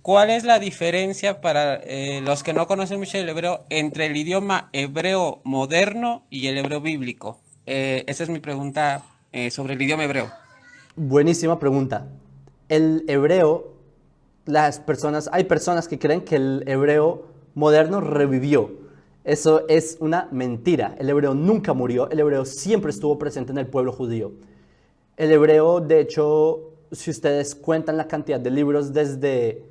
¿Cuál es la diferencia para los que no conocen mucho el hebreo entre el idioma hebreo moderno y el hebreo bíblico? Esa es mi pregunta sobre el idioma hebreo. Buenísima pregunta. El hebreo, hay personas que creen que el hebreo moderno revivió. Eso es una mentira. El hebreo nunca murió, el hebreo siempre estuvo presente en el pueblo judío. El hebreo, de hecho, si ustedes cuentan la cantidad de libros desde,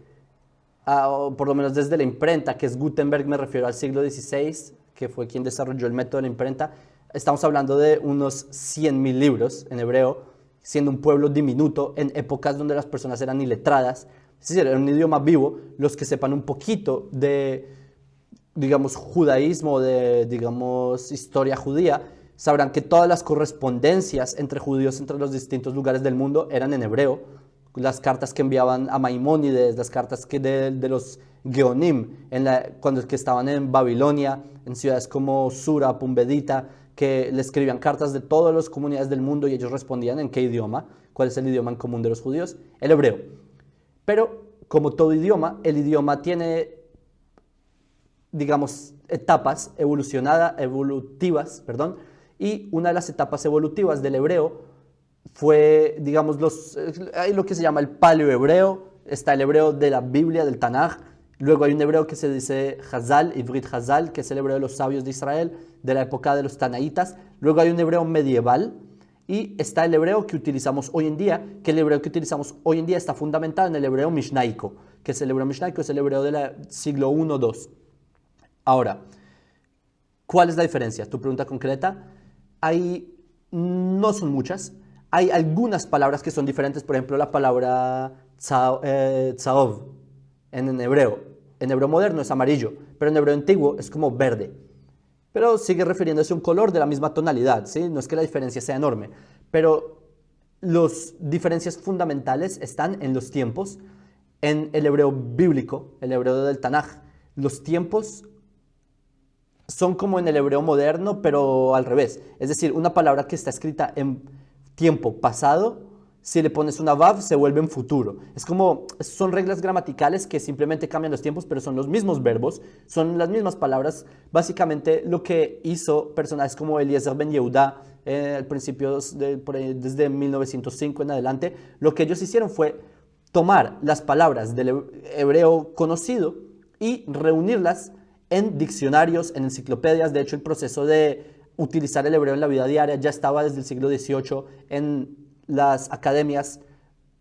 o por lo menos desde la imprenta, que es Gutenberg, me refiero al siglo XVI, que fue quien desarrolló el método de la imprenta, estamos hablando de unos 100.000 libros en hebreo, siendo un pueblo diminuto en épocas donde las personas eran iletradas. Es decir, era un idioma vivo. Los que sepan un poquito de, digamos, judaísmo, de, digamos, historia judía, sabrán que todas las correspondencias entre judíos entre los distintos lugares del mundo eran en hebreo. Las cartas que enviaban a Maimónides, las cartas de los Geonim, cuando que estaban en Babilonia, en ciudades como Sura, Pumbedita, que le escribían cartas de todas las comunidades del mundo y ellos respondían en qué idioma, cuál es el idioma en común de los judíos, el hebreo. Pero como todo idioma, el idioma tiene, digamos, etapas evolutivas, perdón, y una de las etapas evolutivas del hebreo fue, digamos, hay lo que se llama el paleohebreo, está el hebreo de la Biblia, del Tanaj, luego hay un hebreo que se dice Hazal, Ivrit Hazal, que es el hebreo de los sabios de Israel, de la época de los Tanaitas, luego hay un hebreo medieval, y está el hebreo que utilizamos hoy en día, que el hebreo que utilizamos hoy en día está fundamentado en el hebreo mishnaico, que es el hebreo mishnaico, es el hebreo del siglo I-II. Ahora, ¿cuál es la diferencia? Tu pregunta concreta. No son muchas. Hay algunas palabras que son diferentes. Por ejemplo, la palabra tzaov en hebreo. En hebreo moderno es amarillo, pero en hebreo antiguo es como verde. Pero sigue refiriéndose a un color de la misma tonalidad, ¿sí? No es que la diferencia sea enorme. Pero las diferencias fundamentales están en los tiempos. En el hebreo bíblico, el hebreo del Tanaj, los tiempos son como en el hebreo moderno, pero al revés. Es decir, una palabra que está escrita en tiempo pasado, si le pones una vav, se vuelve en futuro. Es como, son reglas gramaticales que simplemente cambian los tiempos, pero son los mismos verbos, son las mismas palabras. Básicamente lo que hizo personajes como Eliezer Ben Yehuda, al principio, desde 1905 en adelante, lo que ellos hicieron fue tomar las palabras del hebreo conocido y reunirlas en diccionarios, en enciclopedias. De hecho, el proceso de utilizar el hebreo en la vida diaria ya estaba desde el siglo XVIII en las academias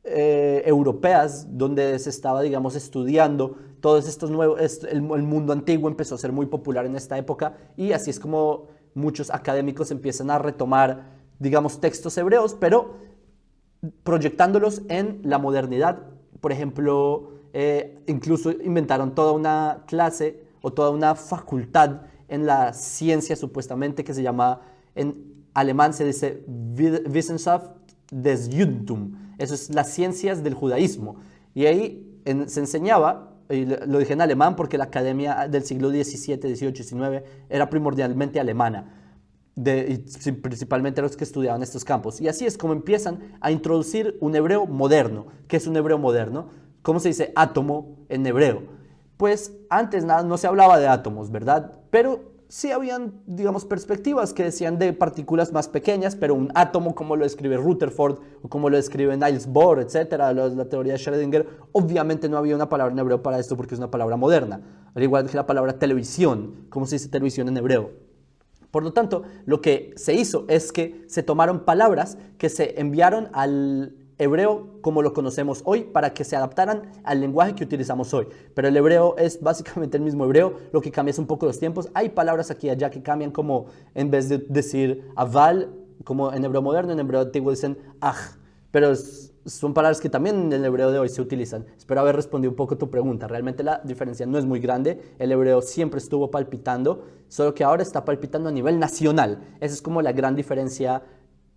europeas, donde se estaba, digamos, estudiando todos estos nuevos, el mundo antiguo empezó a ser muy popular en esta época, y así es como muchos académicos empiezan a retomar, digamos, textos hebreos, pero proyectándolos en la modernidad. Por ejemplo, incluso inventaron toda una clase o toda una facultad en la ciencia supuestamente que se llama, en alemán se dice Wissenschaft des Judentum, eso es las ciencias del judaísmo. Y ahí se enseñaba, y lo dije en alemán porque la academia del siglo XVII, XVIII, XIX era primordialmente alemana. Y principalmente los que estudiaban estos campos. Y así es como empiezan a introducir un hebreo moderno. ¿Qué es un hebreo moderno? ¿Cómo se dice átomo en hebreo? Pues antes nada, no se hablaba de átomos, ¿verdad? Pero sí habían, digamos, perspectivas que decían de partículas más pequeñas, pero un átomo como lo describe Rutherford o como lo describe Niels Bohr, etcétera, la teoría de Schrödinger, obviamente no había una palabra en hebreo para esto porque es una palabra moderna. Al igual que la palabra televisión, ¿cómo se dice televisión en hebreo? Por lo tanto, lo que se hizo es que se tomaron palabras que se enviaron al hebreo como lo conocemos hoy para que se adaptaran al lenguaje que utilizamos hoy. Pero el hebreo es básicamente el mismo hebreo, lo que cambia es un poco los tiempos. Hay palabras aquí y allá que cambian, como en vez de decir aval, como en hebreo moderno, en hebreo antiguo dicen aj. Pero son palabras que también en el hebreo de hoy se utilizan. Espero haber respondido un poco tu pregunta. Realmente la diferencia no es muy grande. El hebreo siempre estuvo palpitando, solo que ahora está palpitando a nivel nacional. Esa es como la gran diferencia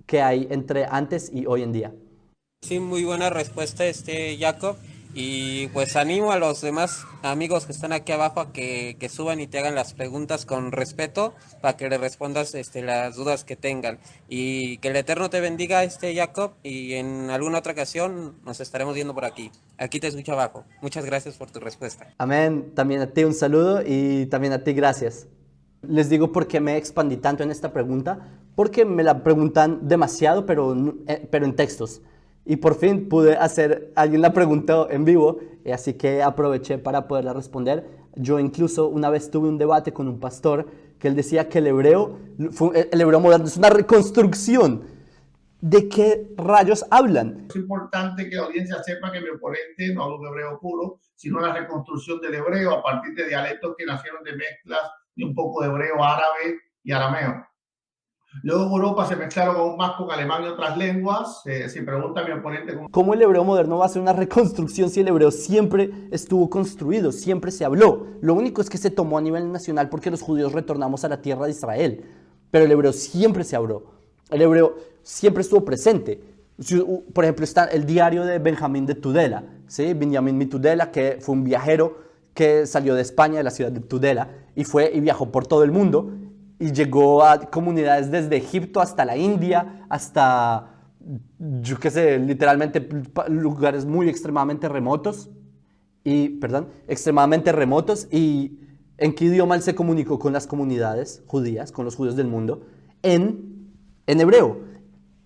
que hay entre antes y hoy en día. Sí, muy buena respuesta, Jacob. Y pues animo a los demás amigos que están aquí abajo a que suban y te hagan las preguntas con respeto para que le respondas las dudas que tengan. Y que el Eterno te bendiga, Jacob, y en alguna otra ocasión nos estaremos viendo por aquí. Aquí te escucho abajo. Muchas gracias por tu respuesta. Amén. También a ti un saludo y también a ti gracias. Les digo por qué me expandí tanto en esta pregunta, porque me la preguntan demasiado, pero en textos. Y por fin pude hacer, alguien la preguntó en vivo, así que aproveché para poderla responder. Yo incluso una vez tuve un debate con un pastor que él decía que el hebreo moderno es una reconstrucción. ¿De qué rayos hablan? Es importante que la audiencia sepa que mi oponente no habla un hebreo puro, sino una reconstrucción del hebreo a partir de dialectos que nacieron de mezclas de un poco de hebreo árabe y arameo. Luego en Europa se mezclaron aún más con alemán y otras lenguas. Si pregunta a mi oponente ¿Cómo el hebreo moderno va a ser una reconstrucción si el hebreo siempre estuvo construido, siempre se habló? Lo único es que se tomó a nivel nacional porque los judíos retornamos a la tierra de Israel. Pero el hebreo siempre se habló. El hebreo siempre estuvo presente. Por ejemplo, está el diario de Benjamín de Tudela, ¿sí? Benjamín de Tudela, que fue un viajero que salió de España, de la ciudad de Tudela, y viajó por todo el mundo. Y llegó a comunidades desde Egipto hasta la India, hasta, yo qué sé, literalmente lugares muy extremadamente remotos. Extremadamente remotos. ¿Y en qué idioma él se comunicó con las comunidades judías, con los judíos del mundo? En hebreo.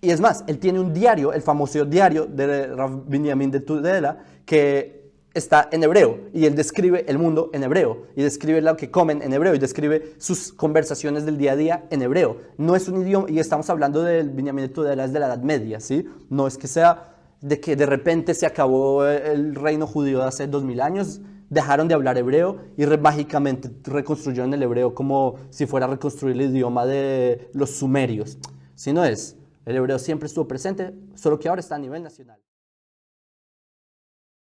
Y es más, él tiene un diario, el famoso diario de Rav Binyamin de Tudela, que está en hebreo, y él describe el mundo en hebreo, y describe lo que comen en hebreo, y describe sus conversaciones del día a día en hebreo. No es un idioma, y estamos hablando del Binyamin de Tudela, es de la Edad Media, ¿sí? No es que sea de que de repente se acabó el reino judío de hace 2000 años, dejaron de hablar hebreo y mágicamente reconstruyeron el hebreo como si fuera a reconstruir el idioma de los sumerios. Si no es, el hebreo siempre estuvo presente, solo que ahora está a nivel nacional.